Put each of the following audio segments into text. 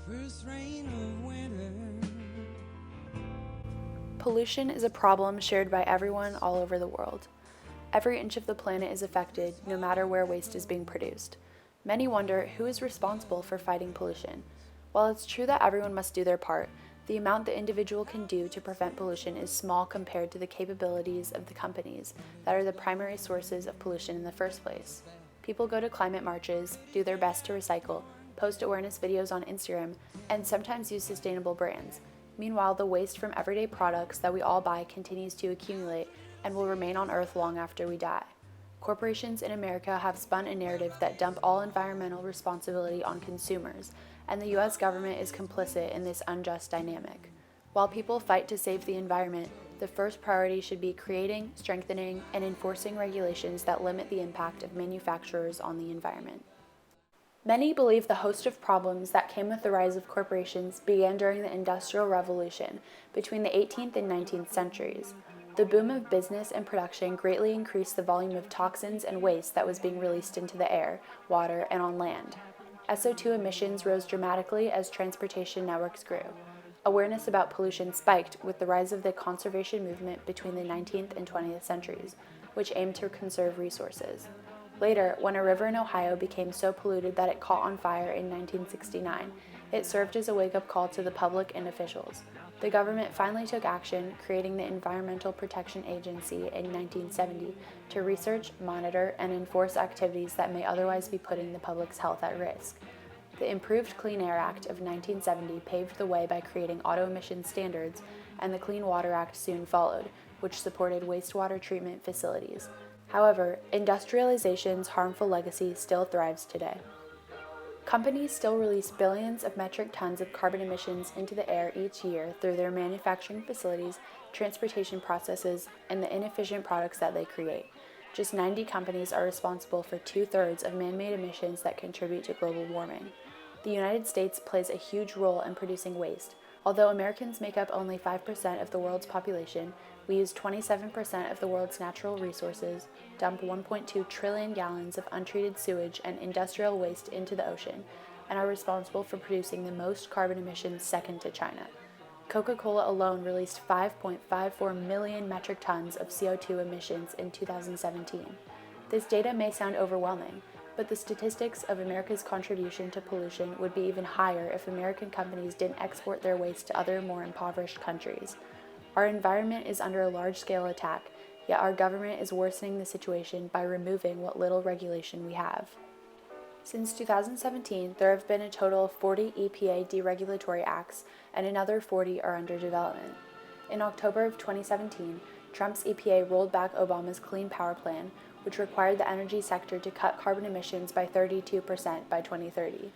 first rain of winter. Pollution is a problem shared by everyone all over the world. Every inch of the planet is affected, no matter where waste is being produced. Many wonder who is responsible for fighting pollution. While it's true that everyone must do their part, the amount the individual can do to prevent pollution is small compared to the capabilities of the companies that are the primary sources of pollution in the first place. People go to climate marches, do their best to recycle, post awareness videos on Instagram, and sometimes use sustainable brands. Meanwhile, the waste from everyday products that we all buy continues to accumulate and will remain on Earth long after we die. Corporations in America have spun a narrative that dump all environmental responsibility on consumers, and the U.S. government is complicit in this unjust dynamic. While people fight to save the environment, the first priority should be creating, strengthening, and enforcing regulations that limit the impact of manufacturers on the environment. Many believe the host of problems that came with the rise of corporations began during the Industrial Revolution between the 18th and 19th centuries. The boom of business and production greatly increased the volume of toxins and waste that was being released into the air, water, and on land. SO2 emissions rose dramatically as transportation networks grew. Awareness about pollution spiked with the rise of the conservation movement between the 19th and 20th centuries, which aimed to conserve resources. Later, when a river in Ohio became so polluted that it caught on fire in 1969, it served as a wake-up call to the public and officials. The government finally took action, creating the Environmental Protection Agency in 1970 to research, monitor, and enforce activities that may otherwise be putting the public's health at risk. The Improved Clean Air Act of 1970 paved the way by creating auto emission standards, and the Clean Water Act soon followed, which supported wastewater treatment facilities. However, industrialization's harmful legacy still thrives today. Companies still release billions of metric tons of carbon emissions into the air each year through their manufacturing facilities, transportation processes, and the inefficient products that they create. Just 90 companies are responsible for 2/3 of man-made emissions that contribute to global warming. The United States plays a huge role in producing waste. Although Americans make up only 5% of the world's population, we use 27% of the world's natural resources, dump 1.2 trillion gallons of untreated sewage and industrial waste into the ocean, and are responsible for producing the most carbon emissions second to China. Coca-Cola alone released 5.54 million metric tons of CO2 emissions in 2017. This data may sound overwhelming, but the statistics of America's contribution to pollution would be even higher if American companies didn't export their waste to other more impoverished countries. Our environment is under a large-scale attack, yet our government is worsening the situation by removing what little regulation we have. Since 2017, there have been a total of 40 EPA deregulatory acts, and another 40 are under development. In October of 2017, Trump's EPA rolled back Obama's Clean Power Plan, which required the energy sector to cut carbon emissions by 32% by 2030.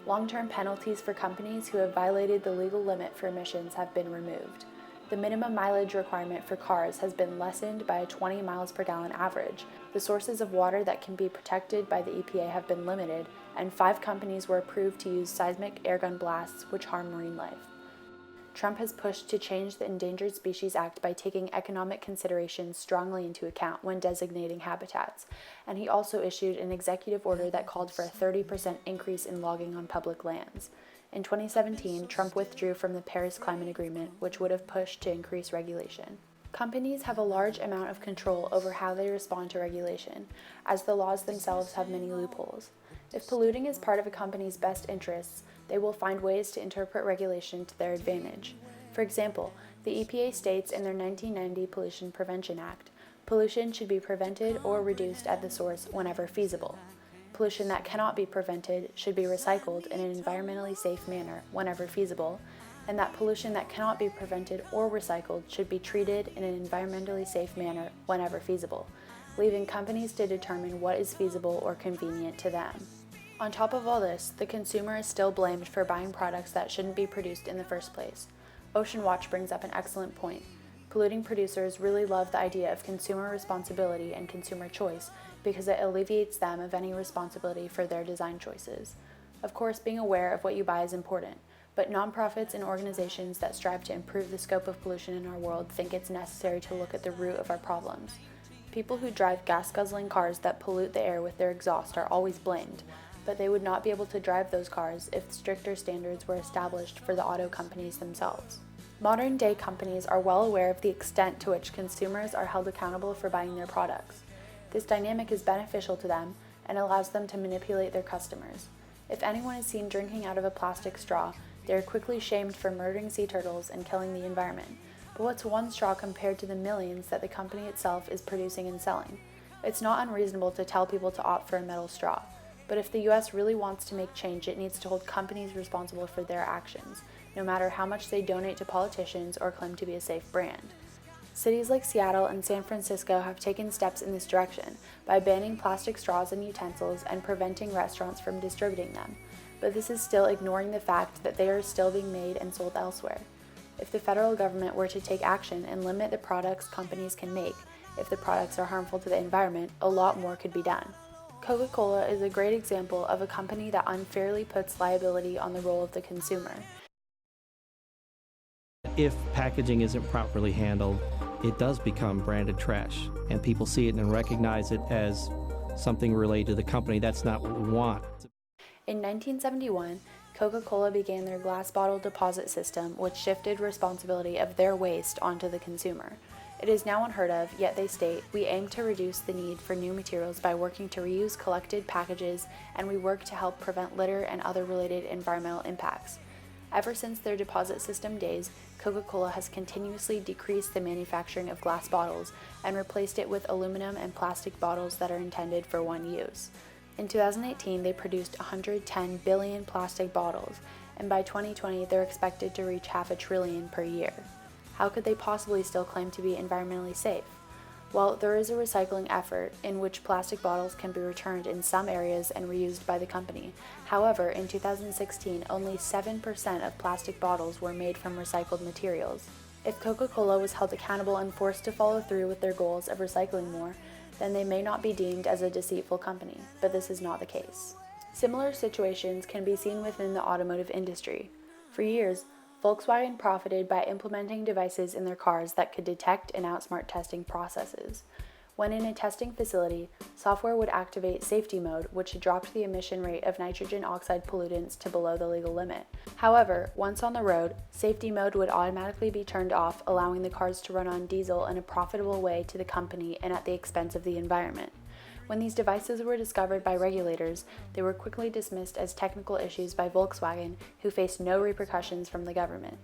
Long-term penalties for companies who have violated the legal limit for emissions have been removed. The minimum mileage requirement for cars has been lessened by a 20 miles per gallon average. The sources of water that can be protected by the EPA have been limited, and 5 companies were approved to use seismic airgun blasts which harm marine life. Trump has pushed to change the Endangered Species Act by taking economic considerations strongly into account when designating habitats, and he also issued an executive order that called for a 30% increase in logging on public lands. In 2017, Trump withdrew from the Paris Climate Agreement, which would have pushed to increase regulation. Companies have a large amount of control over how they respond to regulation, as the laws themselves have many loopholes. If polluting is part of a company's best interests, they will find ways to interpret regulation to their advantage. For example, the EPA states in their 1990 Pollution Prevention Act, pollution should be prevented or reduced at the source whenever feasible. Pollution that cannot be prevented should be recycled in an environmentally safe manner whenever feasible, and that pollution that cannot be prevented or recycled should be treated in an environmentally safe manner whenever feasible, leaving companies to determine what is feasible or convenient to them. On top of all this, the consumer is still blamed for buying products that shouldn't be produced in the first place. Ocean Watch brings up an excellent point. Polluting producers really love the idea of consumer responsibility and consumer choice because it alleviates them of any responsibility for their design choices. Of course, being aware of what you buy is important, but nonprofits and organizations that strive to improve the scope of pollution in our world think it's necessary to look at the root of our problems. People who drive gas-guzzling cars that pollute the air with their exhaust are always blamed, but they would not be able to drive those cars if stricter standards were established for the auto companies themselves. Modern-day companies are well aware of the extent to which consumers are held accountable for buying their products. This dynamic is beneficial to them and allows them to manipulate their customers. If anyone is seen drinking out of a plastic straw, they are quickly shamed for murdering sea turtles and killing the environment. But what's one straw compared to the millions that the company itself is producing and selling? It's not unreasonable to tell people to opt for a metal straw. But if the US really wants to make change, it needs to hold companies responsible for their actions, no matter how much they donate to politicians or claim to be a safe brand. Cities like Seattle and San Francisco have taken steps in this direction by banning plastic straws and utensils and preventing restaurants from distributing them, but this is still ignoring the fact that they are still being made and sold elsewhere. If the federal government were to take action and limit the products companies can make, if the products are harmful to the environment, a lot more could be done. Coca-Cola is a great example of a company that unfairly puts liability on the role of the consumer. If packaging isn't properly handled, it does become branded trash, and people see it and recognize it as something related to the company. That's not what we want. In 1971, Coca-Cola began their glass bottle deposit system, which shifted responsibility of their waste onto the consumer. It is now unheard of, yet they state, "We aim to reduce the need for new materials by working to reuse collected packages, and we work to help prevent litter and other related environmental impacts." Ever since their deposit system days, Coca-Cola has continuously decreased the manufacturing of glass bottles and replaced it with aluminum and plastic bottles that are intended for one use. In 2018, they produced 110 billion plastic bottles, and by 2020, they're expected to reach 500 billion per year. How could they possibly still claim to be environmentally safe? Well, there is a recycling effort in which plastic bottles can be returned in some areas and reused by the company. However, in 2016, only 7% of plastic bottles were made from recycled materials. If Coca-Cola was held accountable and forced to follow through with their goals of recycling more, then they may not be deemed as a deceitful company, but this is not the case. Similar situations can be seen within the automotive industry. For years, Volkswagen profited by implementing devices in their cars that could detect and outsmart testing processes. When in a testing facility, software would activate safety mode, which dropped the emission rate of nitrogen oxide pollutants to below the legal limit. However, once on the road, safety mode would automatically be turned off, allowing the cars to run on diesel in a profitable way to the company and at the expense of the environment. When these devices were discovered by regulators, they were quickly dismissed as technical issues by Volkswagen, who faced no repercussions from the government.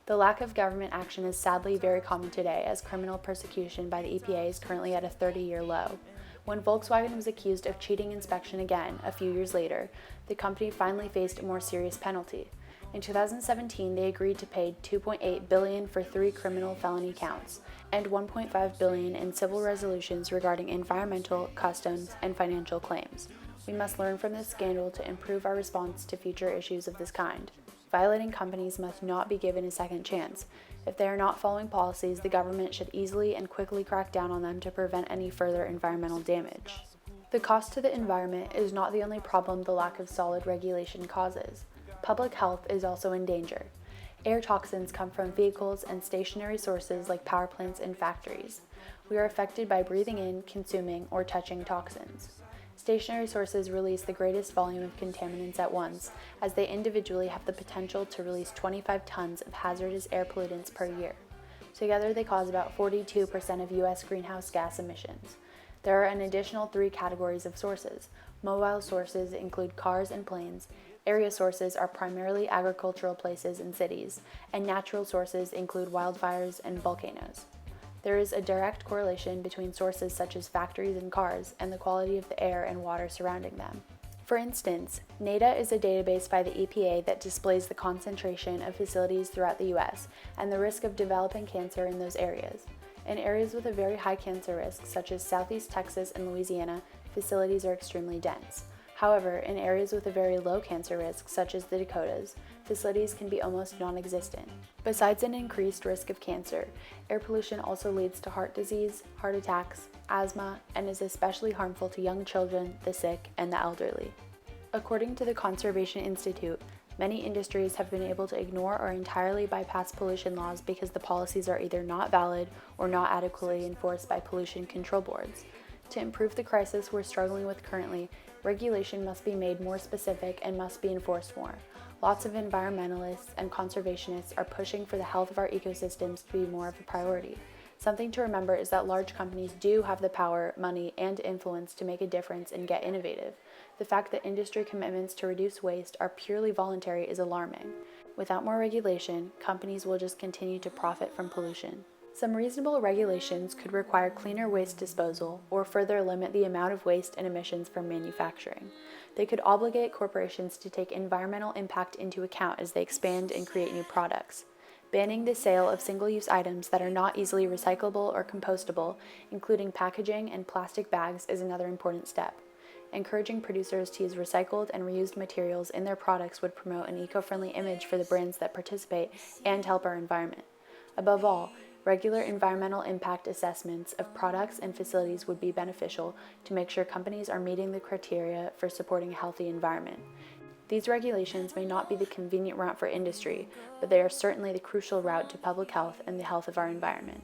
The lack of government action is sadly very common today, as criminal persecution by the EPA is currently at a 30-year low. When Volkswagen was accused of cheating inspection again a few years later, the company finally faced a more serious penalty. In 2017, they agreed to pay $2.8 billion for 3 criminal felony counts and $1.5 billion in civil resolutions regarding environmental, customs, and financial claims. We must learn from this scandal to improve our response to future issues of this kind. Violating companies must not be given a second chance. If they are not following policies, the government should easily and quickly crack down on them to prevent any further environmental damage. The cost to the environment is not the only problem the lack of solid regulation causes. Public health is also in danger. Air toxins come from vehicles and stationary sources like power plants and factories. We are affected by breathing in, consuming, or touching toxins. Stationary sources release the greatest volume of contaminants at once, as they individually have the potential to release 25 tons of hazardous air pollutants per year. Together, they cause about 42% of U.S. greenhouse gas emissions. There are an additional 3 categories of sources. Mobile sources include cars and planes. Area sources are primarily agricultural places and cities, and natural sources include wildfires and volcanoes. There is a direct correlation between sources such as factories and cars and the quality of the air and water surrounding them. For instance, NATA is a database by the EPA that displays the concentration of facilities throughout the U.S. and the risk of developing cancer in those areas. In areas with a very high cancer risk, such as Southeast Texas and Louisiana, facilities are extremely dense. However, in areas with a very low cancer risk, such as the Dakotas, facilities can be almost non-existent. Besides an increased risk of cancer, air pollution also leads to heart disease, heart attacks, asthma, and is especially harmful to young children, the sick, and the elderly. According to the Conservation Institute, many industries have been able to ignore or entirely bypass pollution laws because the policies are either not valid or not adequately enforced by pollution control boards. To improve the crisis we're struggling with currently, Regulation must be made more specific and must be enforced more. Lots of environmentalists and conservationists are pushing for the health of our ecosystems to be more of a priority. Something to remember is that large companies do have the power, money, and influence to make a difference and get innovative. The fact that industry commitments to reduce waste are purely voluntary is alarming. Without more regulation, companies will just continue to profit from pollution. Some reasonable regulations could require cleaner waste disposal or further limit the amount of waste and emissions from manufacturing. They could obligate corporations to take environmental impact into account as they expand and create new products. Banning the sale of single-use items that are not easily recyclable or compostable, including packaging and plastic bags, is another important step. Encouraging producers to use recycled and reused materials in their products would promote an eco-friendly image for the brands that participate and help our environment. Above all, regular environmental impact assessments of products and facilities would be beneficial to make sure companies are meeting the criteria for supporting a healthy environment. These regulations may not be the convenient route for industry, but they are certainly the crucial route to public health and the health of our environment.